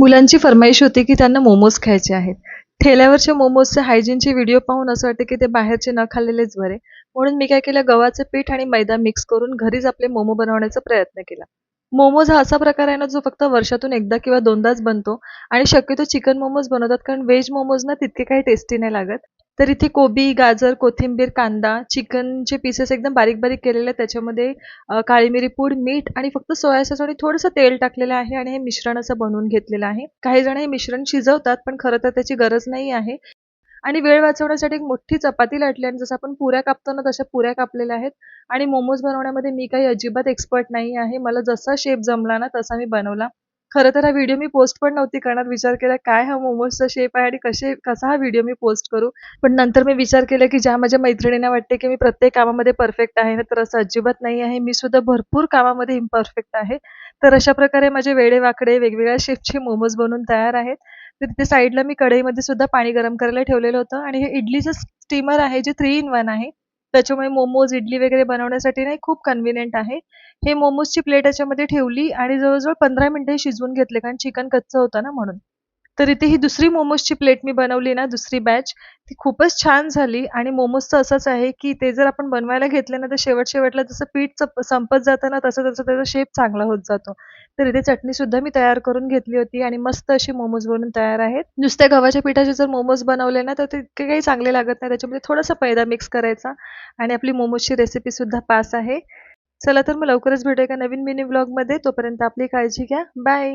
मुलांची फर्माईश होती की त्यांना मोमोज खायचे आहेत. ठेल्यावरच्या मोमोजचे हायजीनचे व्हिडिओ पाहून असं वाटतं की ते बाहेरचे न खाल्लेलेच बरे. म्हणून मी काय केलं, गव्हाचं पीठ आणि मैदा मिक्स करून घरीच आपले मोमो बनवण्याचा प्रयत्न केला. मोमोज हा असा प्रकार आहे ना, जो फक्त वर्षातून एकदा किंवा दोनदाच बनतो आणि शक्यतो चिकन मोमोज बनवतात, कारण व्हेज मोमोज ना तितके काही टेस्टी नाही लागत. तर इथे कोबी, गाजर, कोथिंबीर, कांदा, चिकनचे पीसेस एकदम बारीक-बारीक केलेले आहेत. त्याच्यामध्ये काळी मिरी पूड, मीठ आणि फक्त सोया सॉस आणि थोडंसं तेल टाकलेलं आहे आणि हे मिश्रण असं बनवून घेतलेलं आहे. काही जण हे मिश्रण शिजवतात, पण खरं तर त्याची गरज नाही आहे. आणि वेळ वाचवण्यासाठी एक मोठी चपाती लाटली आणि जसं आपण पुऱ्या कापतो ना, तशा पुऱ्या कापलेल्या आहेत. आणि मोमोज बनवण्यामध्ये मी काही अजिबात एक्सपर्ट नाही आहे. मला जसा शेप जमला ना, तसा मी बनवला. खरं तर हा व्हिडिओ मी पोस्ट पण नव्हती करणार. विचार केला, काय हा मोमोजचा शेप आहे आणि कसा हा व्हिडिओ मी पोस्ट करू? पण नंतर मी विचार केला, की ज्या माझ्या मैत्रिणींना वाटते, की मी प्रत्येक कामामध्ये परफेक्ट आहे ना, तर असं अजिबात नाही आहे. मी सुद्धा भरपूर कामामध्ये इम्परफेक्ट आहे. तर अशा प्रकारे माझे वेडेवाकडे वेगवेगळ्या शेपचे मोमोज बनवून तयार आहेत. तर तिथे साईडला मी कढईमध्ये सुद्धा पाणी गरम करायला ठेवलेलं होतं आणि हे इडलीचं स्टीमर आहे, जे 3 in 1 आहे. त्याच्यामुळे मोमोज, इडली वगैरे बनवण्यासाठी ना खूप कन्व्हिनियंट आहे. हे मोमोजची प्लेट याच्यामध्ये ठेवली आणि जवळ-जवळ 15 मिनिटं शिजवून घेतले, कारण चिकन कच्चं होतं ना म्हणून. तर इथे ही दुसरी मोमोजची प्लेट मी बनवली ना, दुसरी बॅच, ती खूपच छान झाली. आणि मोमोजचं असंच आहे, की ते जर आपण बनवायला घेतले ना, तर शेवट-शेवटला जसं पीठ संपत जातं ना, तसं-तसं त्याचा शेप चांगला होत जातो. तर इथे चटणीसुद्धा मी तयार करून घेतली होती आणि मस्त अशी मोमोज बनून तयार आहेत. नुसत्या गव्हाच्या पिठाचे जर मोमोज बनवले ना, तर ते इतके काही चांगले लागत नाही. त्याच्यामध्ये थोडासा मैदा मिक्स करायचा आणि आपली मोमोजची रेसिपीसुद्धा पास आहे. चला तर मग लवकरच भेटूया एका नवीन मिनी व्लॉगमध्ये. तोपर्यंत आपली काळजी घ्या. बाय.